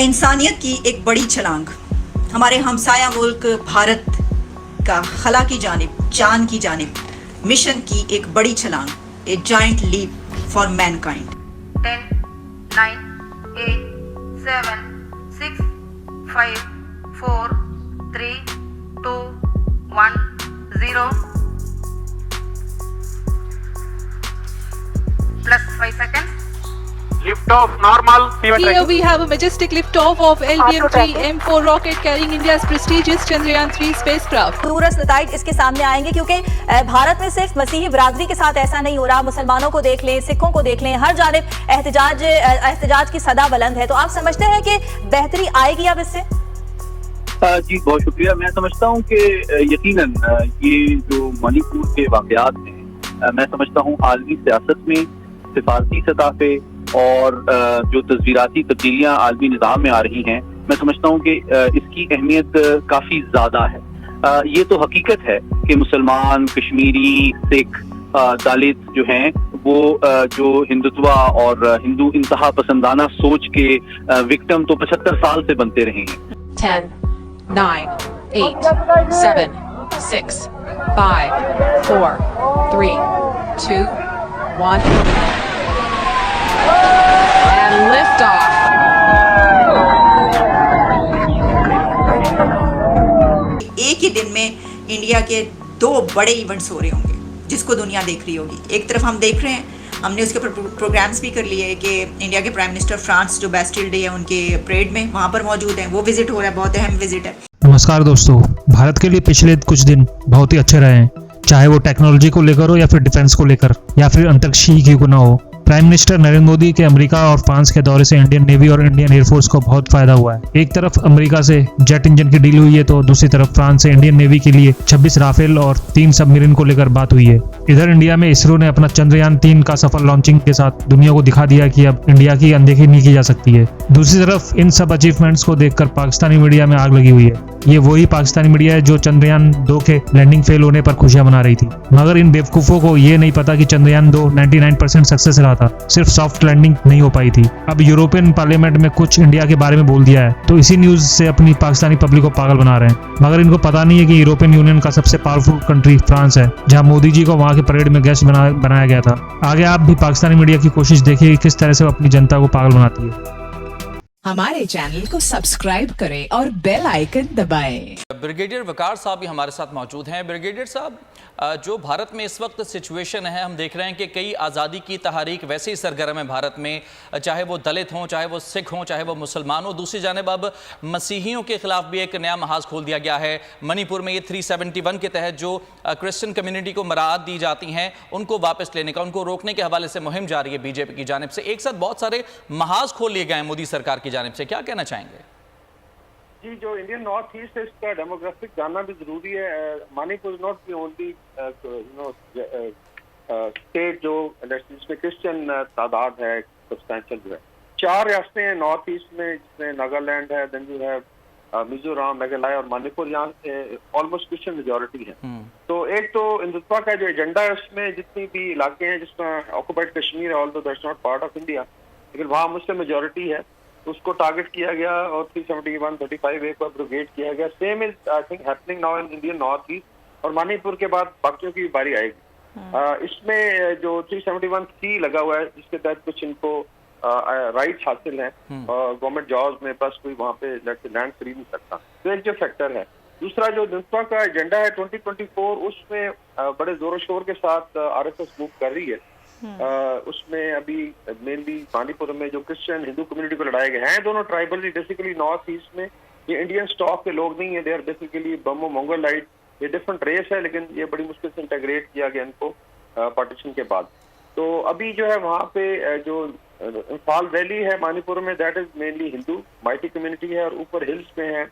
इंसानियत की एक बड़ी छलांग हमारे हमसाया मुल्क भारत का खला की जानिब, चांद की जानिब मिशन की एक बड़ी छलांग, ए giant leap for Mankind. 10, 9, 8, 7, 6, 5, 4, 3, 2, 1, 0 plus 5 seconds. Lift off normal. Here we have a majestic liftoff of LBM-3 M4 rocket carrying India's prestigious Chandrayaan-3 spacecraft. दूरस नताइज इसके सामने आएंगे क्योंकि भारत में सिर्फ मसीही बिरादरी के साथ ऐसा नहीं हो रहा। मुसलमानों को देख लें, सिखों को देख लें, हर जानिब एहतजाज की सदा बुलंद है। तो आप समझते हैं कि बेहतरी आएगी अब इससे? जी बहुत शुक्रिया। मैं समझता हूँ कि यकीनन ये जो मणिपुर के वाकयात हैं, मैं समझता हूँ आलमी सियासत में, सिफारती सतह पे और जो तस्वीराती तब्दीलियाँ आलमी निज़ाम में आ रही हैं, मैं समझता हूँ कि इसकी अहमियत काफ़ी ज़्यादा है। ये तो हकीकत है कि मुसलमान, कश्मीरी, सिख, दलित जो हैं वो जो हिंदुत्व और हिंदू इंतहा पसंदाना सोच के विक्टिम तो 75 साल से बनते रहे हैं। 10, 9, 8, 7, 6, 5, 4, 3, 2, 1 and lift off. एक ही दिन में इंडिया के 2 बड़े इवेंट्स हो रहे होंगे जिसको दुनिया देख रही होगी। एक तरफ हम देख रहे हैं, हमने उसके प्रोग्राम्स भी कर लिए कि इंडिया के प्राइम मिनिस्टर फ्रांस जो बैस्टिल डे है उनके परेड में वहाँ पर मौजूद हैं, वो विजिट हो रहा है, बहुत अहम विजिट है। नमस्कार दोस्तों, भारत के लिए पिछले कुछ दिन बहुत ही अच्छे रहे हैं, चाहे वो टेक्नोलॉजी को लेकर हो या फिर डिफेंस को लेकर या फिर अंतरिक्ष ही क्यों ना हो। प्राइम मिनिस्टर नरेंद्र मोदी के अमेरिका और फ्रांस के दौरे से इंडियन नेवी और इंडियन एयरफोर्स को बहुत फायदा हुआ है। एक तरफ अमेरिका से जेट इंजन की डील हुई है तो दूसरी तरफ फ्रांस से इंडियन नेवी के लिए 26 राफेल और 3 सबमरीन को लेकर बात हुई है। इधर इंडिया में इसरो ने अपना चंद्रयान-3 का सफल लॉन्चिंग के साथ दुनिया को दिखा दिया कि अब इंडिया की अनदेखी नहीं की जा सकती है। दूसरी तरफ इन सब अचीवमेंट्स को देखकर पाकिस्तानी मीडिया में आग लगी हुई है। ये वही पाकिस्तानी मीडिया है जो चंद्रयान-2 के लैंडिंग फेल होने पर खुशियां मना रही थी, मगर इन बेवकूफों को ये नहीं पता कि चंद्रयान-2 99% सक्सेस रहा था, सिर्फ सॉफ्ट लैंडिंग नहीं हो पाई थी। अब यूरोपियन पार्लियामेंट में कुछ इंडिया के बारे में बोल दिया है तो इसी न्यूज से अपनी पाकिस्तानी पब्लिक को पागल बना रहे हैं, मगर इनको पता नहीं है कि यूरोपियन यूनियन का सबसे पावरफुल कंट्री फ्रांस है, जहां मोदी जी को वहां के परेड में गेस्ट बनाया गया था। आगे आप भी पाकिस्तानी मीडिया की कोशिश देखिए किस तरह से वो अपनी जनता को पागल बनाती है। हमारे चैनल को सब्सक्राइब करें और बेल आइकन दबाएं। ब्रिगेडियर वकार साहब भी हमारे साथ मौजूद हैं। ब्रिगेडियर साहब, जो भारत में इस वक्त सिचुएशन है, हम देख रहे हैं कि कई आज़ादी की तहरीक वैसे ही सरगर्म है भारत में, चाहे वो दलित हों, चाहे वो सिख हों, चाहे वो मुसलमान हों। दूसरी जानिब अब मसीहियों के खिलाफ भी एक नया महाज खोल दिया गया है। मणिपुर में ये 371 के तहत जो क्रिश्चियन कम्युनिटी को मराहत दी जाती हैं उनको वापस लेने का, उनको रोकने के हवाले से मुहिम जारी है बीजेपी की जानिब से। एक साथ बहुत सारे महाज खोल लिए गए हैं मोदी सरकार की जानिब से, क्या कहना चाहेंगे? जी, जो इंडियन नॉर्थ ईस्ट है इसका डेमोग्राफिक जानना भी जरूरी है। Manipur not the only state जो जिसमें क्रिश्चियन तादाद है सब्सटैंशियल जो है। 4 रियासतें हैं नॉर्थ ईस्ट में, जिसमें नागालैंड है, then you have Mizoram, Meghalaya और मणिपुर, यहाँ ऑलमोस्ट क्रिश्चियन मेजोरिटी है। तो एक तो हिंदुत्व का जो एजेंडा है उसमें जितनी भी इलाके हैं जिसमें ऑक्युपाइड कश्मीर है, although that's not part of India, लेकिन वहाँ मुस्लिम मेजोरिटी है, उसको टारगेट किया गया और 371, 35 एक बार ब्रिगेड किया गया। Same is I think happening now in Indian north east, और मणिपुर के बाद बाकियों की बारी आएगी। इसमें जो 371C लगा हुआ है जिसके तहत कुछ इनको राइट्स हासिल हैं गवर्नमेंट जॉब्स में, प्लस कोई वहाँ पे लैंड खरीद नहीं सकता, तो एक जो फैक्टर है। दूसरा जो हिंदुत्व का एजेंडा है 2024, उसमें बड़े जोरों शोर के साथ RSS मूव कर रही है। उसमें अभी मेनली मणिपुर में जो क्रिश्चियन हिंदू कम्युनिटी को लड़ाए गए हैं, दोनों ट्राइबली बेसिकली नॉर्थ ईस्ट में, ये इंडियन स्टॉक के लोग नहीं है, दे आर बेसिकली ब्रह्मो मंगोलाइट, ये डिफरेंट रेस है, लेकिन ये बड़ी मुश्किल से इंटीग्रेट किया गया इनको पार्टीशन के बाद। तो अभी जो है वहाँ पे जो इंफाल वैली है मणिपुर में, that is mainly Hindu mighty community है, और ऊपर हिल्स में है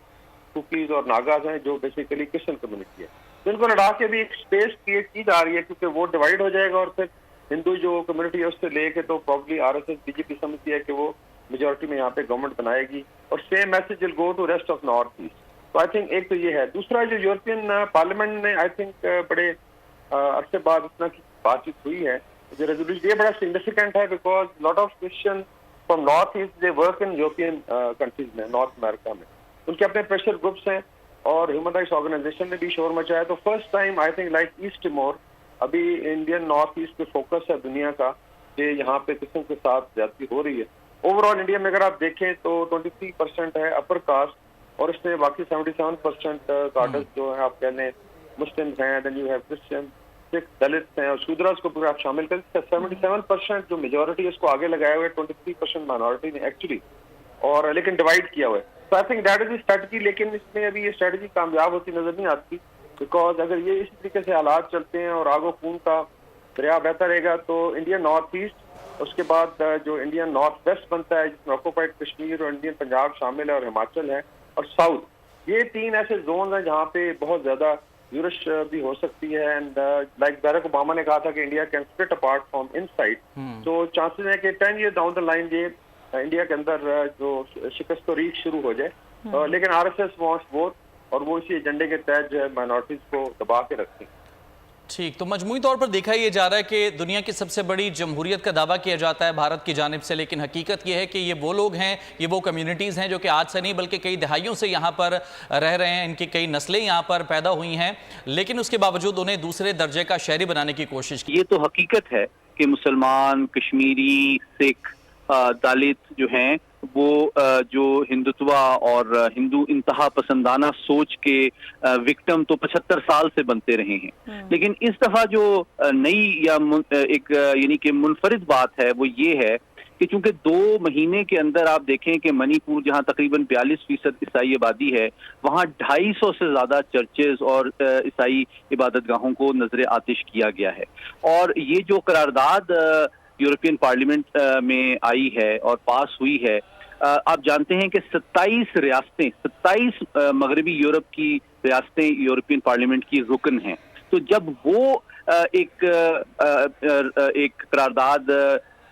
कुकीज और नागाज हैं जो बेसिकली क्रिश्चियन कम्युनिटी है। तो इनको लड़ा के भी एक स्पेस क्रिएट की जा रही है, क्योंकि वो डिवाइड हो जाएगा और फिर हिंदू जो कम्युनिटी है उससे लेके तो प्रॉब्ली RSS बीजेपी समझती है कि वो मेजोरिटी में यहाँ पे गवर्नमेंट बनाएगी, और same message will go to rest of north east. तो आई थिंक एक तो ये है। दूसरा जो यूरोपियन पार्लियामेंट ने आई थिंक बड़े अरसे बाद इतना की बातचीत हुई है, जो रेजोल्यूशन ये बड़ा सिग्निफिकेंट है, because lot of Christian from north east they work in European countries में, नॉर्थ अमेरिका में। उनके अपने प्रेशर ग्रुप्स हैं और ह्यूमन राइट्स ऑर्गेनाइजेशन ने भी शोर मचाया। तो first time I think like East Timor अभी इंडियन नॉर्थ ईस्ट पे फोकस है दुनिया का कि यहाँ पे किस्म के साथ ज्यादती हो रही है। ओवरऑल इंडिया में अगर आप देखें तो 23% है अपर कास्ट और इसमें बाकी 77% काडर्स जो है आप कह लें मुस्लिम्स हैं, then you have Christian, Sikh, Dalit हैं और शूद्रास को पूरा आप शामिल करें। 77% जो मेजोरिटी है उसको आगे लगाया हुआ है, 23% माइनॉरिटी ने एक्चुअली, और लेकिन डिवाइड किया हुआ है। तो I think that is the strategy, लेकिन इसमें अभी ये स्ट्रेटजी कामयाब होती नजर नहीं आती, बिकॉज अगर ये इसी तरीके से हालात चलते हैं और आगो खून का दरिया बहता रहेगा तो इंडियन नॉर्थ ईस्ट, उसके बाद जो इंडियन नॉर्थ वेस्ट बनता है जिसमें ऑक्यूपाइड कश्मीर और इंडियन पंजाब शामिल है और हिमाचल है और साउथ, ये 3 ऐसे जोन हैं जहाँ पे बहुत ज्यादा यूरिश भी हो सकती है। एंड लाइक बैरक ओबामा ने कहा था कि India can split apart from inside, तो चांसेस है कि 10 ईयर डाउन द लाइन ये इंडिया के अंदर जो शिकस्त तो रीच शुरू हो जाए। लेकिन आरएसएस वांट्स बोथ और वो इसी एजेंडे के तहत जो है माइनॉरिटीज को दबा के रखते हैं। ठीक, तो मजमूई तौर पर देखा ये जा रहा है कि दुनिया की सबसे बड़ी जमहूरियत का दावा किया जाता है भारत की जानिब से, लेकिन हकीकत ये है कि ये वो लोग हैं, ये वो कम्युनिटीज़ हैं जो कि आज से नहीं बल्कि कई दहाइयों से यहाँ पर रह रहे हैं, इनकी कई नस्लें यहाँ पर पैदा हुई हैं, लेकिन उसके बावजूद उन्हें दूसरे दर्जे का शहरी बनाने की कोशिश की। ये तो हकीकत है कि मुसलमान, कश्मीरी, सिख, दलित जो हैं वो जो हिंदुत्व और हिंदू इंतहा पसंदाना सोच के विक्टिम तो 75 साल से बनते रहे हैं। लेकिन इस दफा जो नई या एक यानी कि मुनफरिद बात है वो ये है कि चूंकि 2 महीने के अंदर आप देखें कि मणिपुर जहां तकरीबन 42% ईसाई आबादी है, वहां 250 से ज्यादा चर्चेज और ईसाई इबादतगाहों को नजर आतिश किया गया है। और ये जो करारदाद यूरोपियन पार्लियामेंट में आई है और पास हुई है, आप जानते हैं कि 27 मगरबी यूरोप की रियासतें यूरोपियन पार्लियामेंट की रुकन हैं। तो जब वो एक करारदाद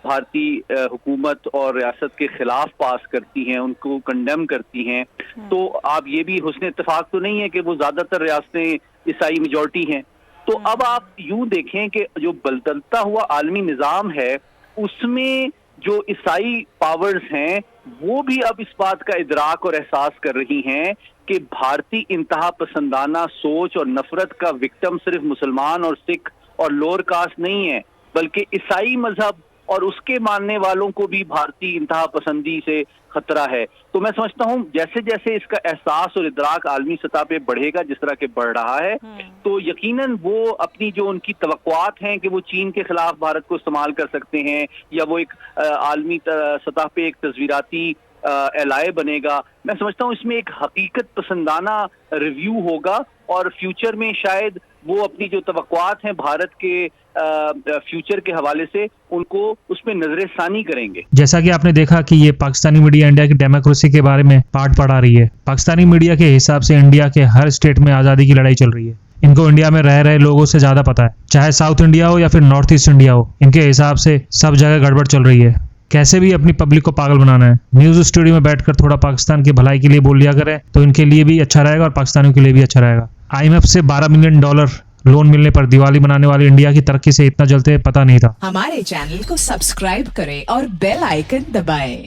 भारतीय हुकूमत और रियासत के खिलाफ पास करती हैं, उनको कंडेम करती हैं, तो आप ये भी हुस्न इत्तेफाक तो नहीं है कि वो ज्यादातर रियासतें ईसाई मेजॉरिटी हैं। तो अब आप यूं देखें कि जो बदलता हुआ आलमी निज़ाम है उसमें जो ईसाई पावर्स हैं वो भी अब इस बात का इदराक और एहसास कर रही हैं कि भारतीय इंतहा पसंदाना सोच और नफरत का विक्टिम सिर्फ मुसलमान और सिख और लोअर कास्ट नहीं है, बल्कि ईसाई मजहब और उसके मानने वालों को भी भारतीय इंतहा पसंदी से खतरा है। तो मैं समझता हूँ जैसे जैसे इसका एहसास और इदराक आलमी सतह पे बढ़ेगा, जिस तरह के बढ़ रहा है, तो यकीनन वो अपनी जो उनकी तवक्कुआत हैं कि वो चीन के खिलाफ भारत को इस्तेमाल कर सकते हैं या वो एक आलमी सतह पे एक तस्वीराती एलाए बनेगा, मैं समझता हूँ इसमें एक हकीकत पसंदाना रिव्यू होगा और फ्यूचर में शायद वो अपनी जो तवक्कुआत हैं भारत के फ्यूचर के हवाले से उनको उसमें नजरसानी करेंगे। जैसा कि आपने देखा कि ये पाकिस्तानी मीडिया इंडिया की डेमोक्रेसी के बारे में पाठ पढ़ा रही है। पाकिस्तानी मीडिया के हिसाब से इंडिया के हर स्टेट में आज़ादी की लड़ाई चल रही है। इनको इंडिया में रह रहे लोगों से ज्यादा पता है, चाहे साउथ इंडिया हो या फिर नॉर्थ ईस्ट इंडिया हो, इनके हिसाब से सब जगह गड़बड़ चल रही है। कैसे भी अपनी पब्लिक को पागल बनाना है। न्यूज स्टूडियो में बैठकर थोड़ा पाकिस्तान की भलाई के लिए बोल लिया करें तो इनके लिए भी अच्छा रहेगा और पाकिस्तानियों के लिए भी अच्छा रहेगा। IMF से $12 मिलियन लोन मिलने पर दिवाली मनाने वाली इंडिया की तरक्की से इतना जलते पता नहीं था। हमारे चैनल को सब्सक्राइब करें और बेल आइकन दबाएं।